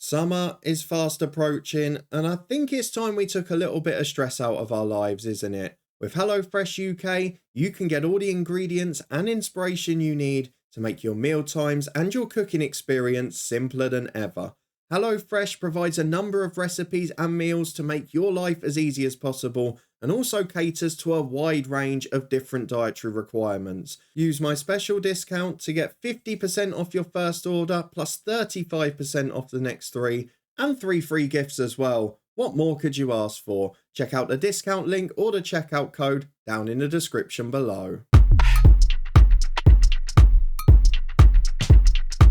Summer is fast approaching, and I think it's time we took a little bit of stress out of our lives, isn't it? With HelloFresh UK, you can get all the ingredients and inspiration you need to make your meal times and your cooking experience simpler than ever. HelloFresh provides a number of recipes and meals to make your life as easy as possible and also caters to a wide range of different dietary requirements. Use my special discount to get 50% off your first order plus 35% off the next three and three free gifts as well. What more could you ask for? Check out the discount link or the checkout code down in the description below.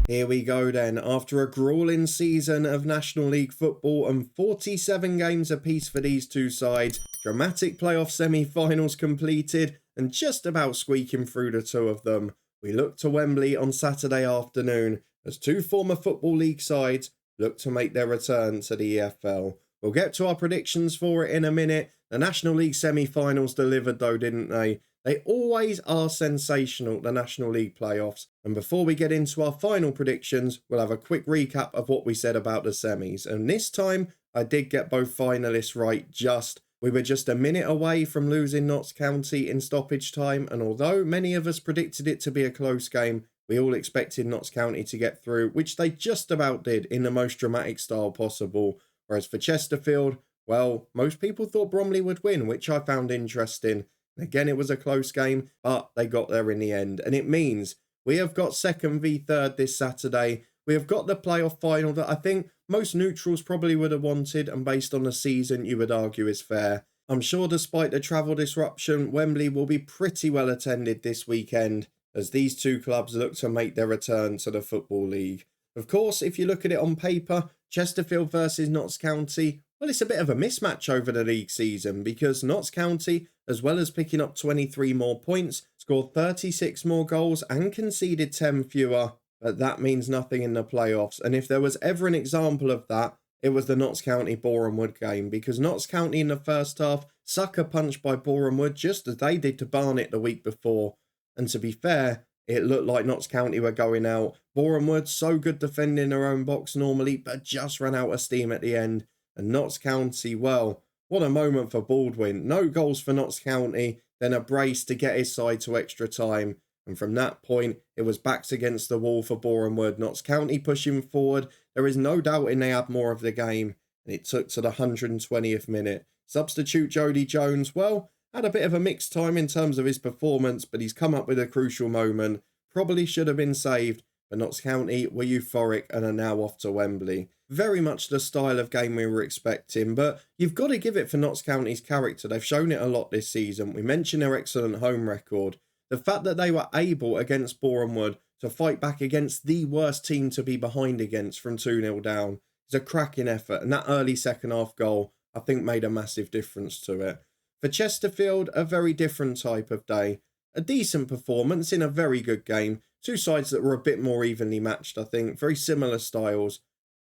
Here we go then. After a grueling season of National League football and 47 games apiece for these two sides, dramatic playoff semi-finals completed and just about squeaking through the two of them, we look to Wembley on Saturday afternoon as two former Football League sides look to make their return to the EFL. We'll get to our predictions for it in a minute. The National League semi-finals delivered though, didn't they? They always are sensational, the National League playoffs. And before we get into our final predictions, we'll have a quick recap of what we said about the semis. And this time, I did get both finalists right just. We were just a minute away from losing Notts County in stoppage time. And although many of us predicted it to be a close game, we all expected Notts County to get through, which they just about did in the most dramatic style possible. Whereas for Chesterfield, well, most people thought Bromley would win, which I found interesting. Again, it was a close game, but they got there in the end. And it means we have got second v third this Saturday. We have got the playoff final that I think most neutrals probably would have wanted, and based on the season, you would argue is fair. I'm sure despite the travel disruption, Wembley will be pretty well attended this weekend as these two clubs look to make their return to the Football League. Of course, if you look at it on paper, Chesterfield versus Notts County, well, it's a bit of a mismatch over the league season because Notts County, as well as picking up 23 more points, scored 36 more goals and conceded 10 fewer, but that means nothing in the playoffs. And if there was ever an example of that, it was the Notts County Boreham Wood game because Notts County in the first half sucker punched by Boreham Wood just as they did to Barnet the week before. And to be fair, it looked like Notts County were going out. Boreham Wood so good defending their own box normally, but just ran out of steam at the end. And Notts County, well, what a moment for Baldwin. No goals for Notts County, then a brace to get his side to extra time. And from that point, it was backs against the wall for Boreham Wood. Notts County pushing forward. There is no doubting they had more of the game. And it took to the 120th minute. Substitute Jody Jones, well, had a bit of a mixed time in terms of his performance, but he's come up with a crucial moment. Probably should have been saved, but Notts County were euphoric and are now off to Wembley. Very much the style of game we were expecting, but you've got to give it for Notts County's character. They've shown it a lot this season. We mentioned their excellent home record. The fact that they were able against Boreham Wood to fight back against the worst team to be behind against from 2-0 down is a cracking effort, and that early second half goal, I think, made a massive difference to it. For Chesterfield, a very different type of day. A decent performance in a very good game. Two sides that were a bit more evenly matched, I think. Very similar styles.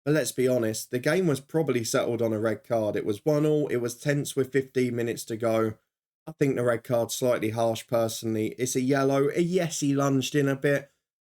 But let's be honest, the game was probably settled on a red card. It was 1-1, it was tense with 15 minutes to go. I think the red card's slightly harsh personally. It's a yellow. Yes, he lunged in a bit.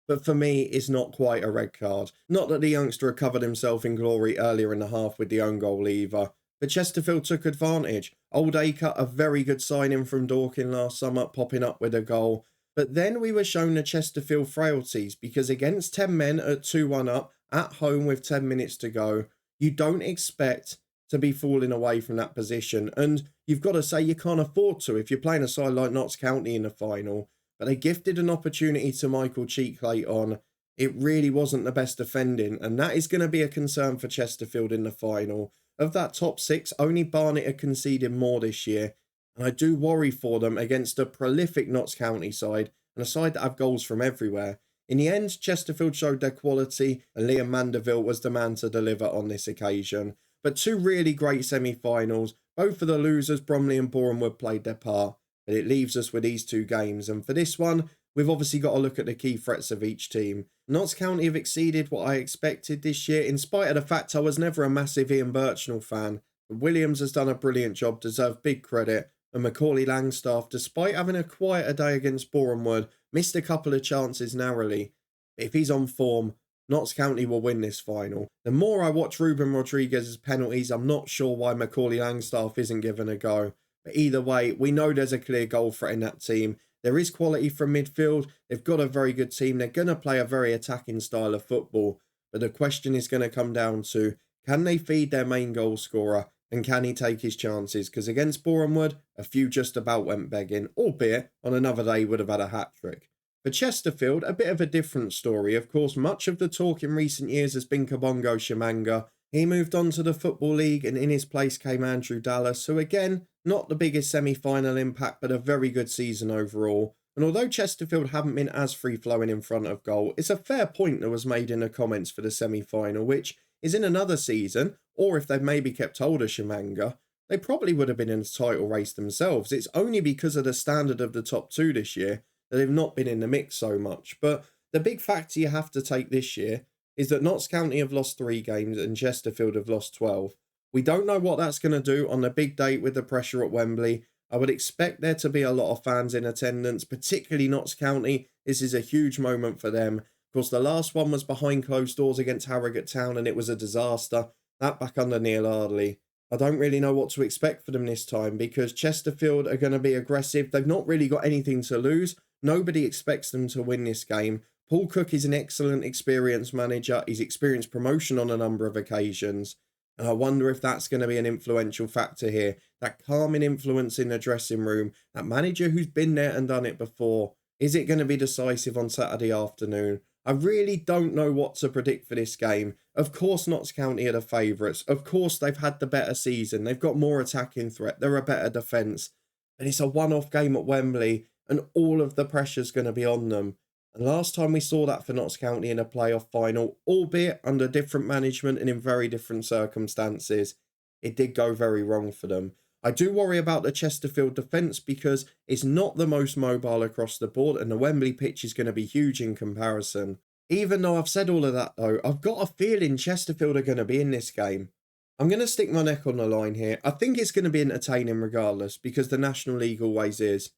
But for me, it's not quite a red card. Not that the youngster recovered himself in glory earlier in the half with the own goal either. But Chesterfield took advantage. Old Acre, a very good signing from Dorking last summer, popping up with a goal. But then we were shown the Chesterfield frailties because against 10 men at 2-1 up, at home with 10 minutes to go, you don't expect to be falling away from that position. And you've got to say you can't afford to if you're playing a side like Notts County in the final. But they gifted an opportunity to Michael Cheek late on. It really wasn't the best defending, and that is going to be a concern for Chesterfield in the final. Of that top six, only Barnet are conceding more this year, and I do worry for them against a prolific Notts County side and a side that have goals from everywhere. In the end, Chesterfield showed their quality, and Liam Mandeville was the man to deliver on this occasion. But two really great semi-finals. Both of the losers, Bromley and Boreham Wood, played their part. But it leaves us with these two games. And for this one, we've obviously got to look at the key threats of each team. Notts County have exceeded what I expected this year, in spite of the fact I was never a massive Ian Birchnell fan. But Williams has done a brilliant job, deserved big credit. And Macaulay Langstaff, despite having a quieter day against Boreham Wood, missed a couple of chances narrowly. But if he's on form, Notts County will win this final. The more I watch Ruben Rodriguez's penalties, I'm not sure why Macaulay Langstaff isn't given a go. But either way, we know there's a clear goal threat in that team. There is quality from midfield. They've got a very good team. They're going to play a very attacking style of football. But the question is going to come down to, can they feed their main goal scorer? And can he take his chances? Because against Bournemouth, a few just about went begging, albeit on another day would have had a hat-trick. For Chesterfield, a bit of a different story. Of course, much of the talk in recent years has been Kabongo Shamanga. He moved on to the Football League and in his place came Andrew Dallas, who again, not the biggest semi-final impact, but a very good season overall. And although Chesterfield haven't been as free-flowing in front of goal, it's a fair point that was made in the comments for the semi-final, which is in another season, or if they've maybe kept hold of Shamanga, they probably would have been in a title race themselves. It's only because of the standard of the top two this year that they've not been in the mix so much. But the big factor you have to take this year is that Notts County have lost 3 games and Chesterfield have lost 12. We don't know what that's going to do on the big date with the pressure at Wembley. I would expect there to be a lot of fans in attendance, particularly Notts County. This is a huge moment for them. Of course, the last one was behind closed doors against Harrogate Town and it was a disaster. That back under Neil Ardley. I don't really know what to expect for them this time because Chesterfield are going to be aggressive. They've not really got anything to lose. Nobody expects them to win this game. Paul Cook is an excellent experienced manager. He's experienced promotion on a number of occasions. And I wonder if that's going to be an influential factor here. That calming influence in the dressing room. That manager who's been there and done it before. Is it going to be decisive on Saturday afternoon? I really don't know what to predict for this game. Of course, Notts County are the favourites. Of course, they've had the better season. They've got more attacking threat. They're a better defence. But it's a one-off game at Wembley and all of the pressure's going to be on them. And last time we saw that for Notts County in a playoff final, albeit under different management and in very different circumstances, it did go very wrong for them. I do worry about the Chesterfield defence because it's not the most mobile across the board and the Wembley pitch is going to be huge in comparison. Even though I've said all of that though, I've got a feeling Chesterfield are going to be in this game. I'm going to stick my neck on the line here. I think it's going to be entertaining regardless because the National League always is.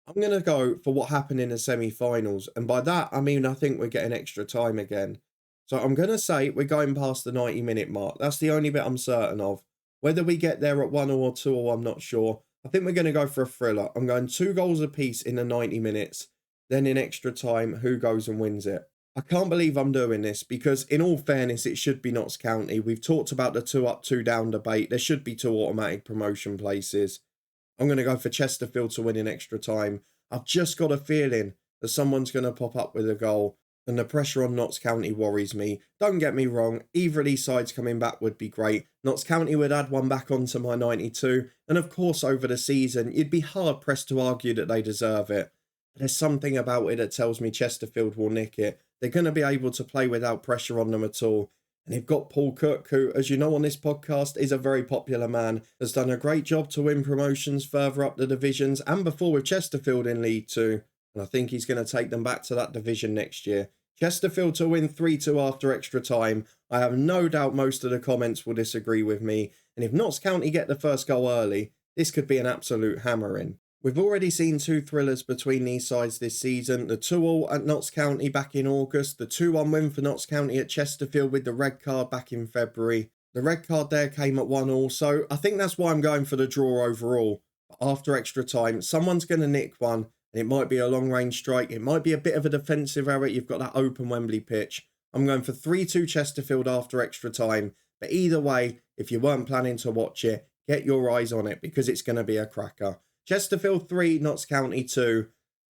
I'm going to go for what happened in the semi-finals. And by that, I mean I think we're getting extra time again. So I'm going to say we're going past the 90-minute mark. That's the only bit I'm certain of. Whether we get there at 1 or 2 or I'm not sure. I think we're going to go for a thriller. I'm going 2 goals apiece in the 90 minutes. Then in extra time, who goes and wins it? I can't believe I'm doing this because in all fairness, it should be Notts County. We've talked about the 2 up, 2 down debate. There should be 2 automatic promotion places. I'm going to go for Chesterfield to win in extra time. I've just got a feeling that someone's going to pop up with a goal. And the pressure on Notts County worries me. Don't get me wrong, either of these sides coming back would be great. Notts County would add one back onto my 92. And of course, over the season, you'd be hard-pressed to argue that they deserve it. But there's something about it that tells me Chesterfield will nick it. They're going to be able to play without pressure on them at all. And they've got Paul Cook, who, as you know on this podcast, is a very popular man, has done a great job to win promotions further up the divisions and before with Chesterfield in League 2. And I think he's going to take them back to that division next year. Chesterfield to win 3-2 after extra time. I have no doubt most of the comments will disagree with me. And if Notts County get the first goal early, this could be an absolute hammering. We've already seen 2 thrillers between these sides this season. The 2-2 at Notts County back in August. The 2-1 win for Notts County at Chesterfield with the red card back in February. The red card there came at 1-1. So I think that's why I'm going for the draw overall. But after extra time, someone's going to nick one. And it might be a long-range strike. It might be a bit of a defensive error. You've got that open Wembley pitch. I'm going for 3-2 Chesterfield after extra time. But either way, if you weren't planning to watch it, get your eyes on it because it's going to be a cracker. Chesterfield 3, Notts County 2.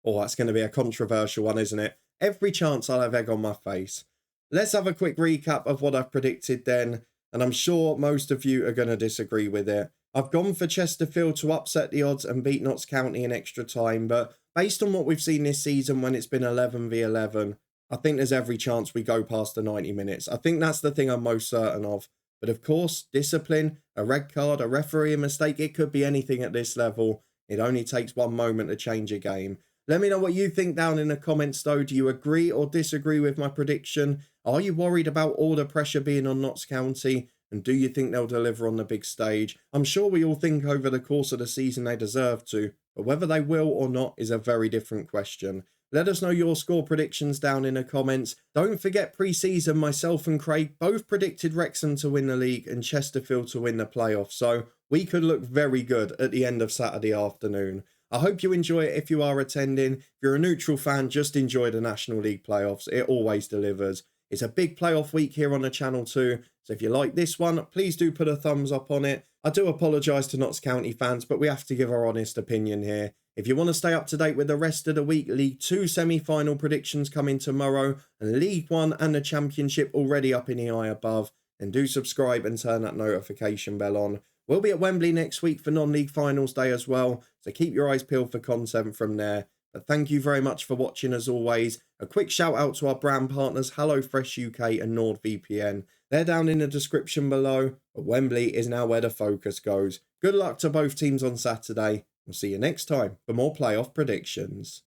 Oh, that's going to be a controversial one, isn't it? Every chance I'll have egg on my face. Let's have a quick recap of what I've predicted then. And I'm sure most of you are going to disagree with it. I've gone for Chesterfield to upset the odds and beat Notts County in extra time. But based on what we've seen this season when it's been 11v11, I think there's every chance we go past the 90 minutes. I think that's the thing I'm most certain of. But of course, discipline, a red card, a referee mistake, it could be anything at this level. It only takes one moment to change a game. Let me know what you think down in the comments though. Do you agree or disagree with my prediction? Are you worried about all the pressure being on Notts County? And do you think they'll deliver on the big stage? I'm sure we all think over the course of the season they deserve to, but whether they will or not is a very different question. Let us know your score predictions down in the comments. Don't forget pre-season, myself and Craig both predicted Wrexham to win the league and Chesterfield to win the playoffs, so we could look very good at the end of Saturday afternoon. I hope you enjoy it if you are attending. If you're a neutral fan, just enjoy the National League playoffs. It always delivers. It's a big playoff week here on the channel too, so if you like this one, please do put a thumbs up on it. I do apologise to Notts County fans, but we have to give our honest opinion here. If you want to stay up to date with the rest of the week, League 2 semi-final predictions coming tomorrow, and League 1 and the Championship already up in the eye above, then do subscribe and turn that notification bell on. We'll be at Wembley next week for non-league finals day as well, so keep your eyes peeled for content from there. But thank you very much for watching as always. A quick shout out to our brand partners HelloFresh UK and NordVPN. They're down in the description below, but Wembley is now where the focus goes. Good luck to both teams on Saturday. We'll see you next time for more playoff predictions.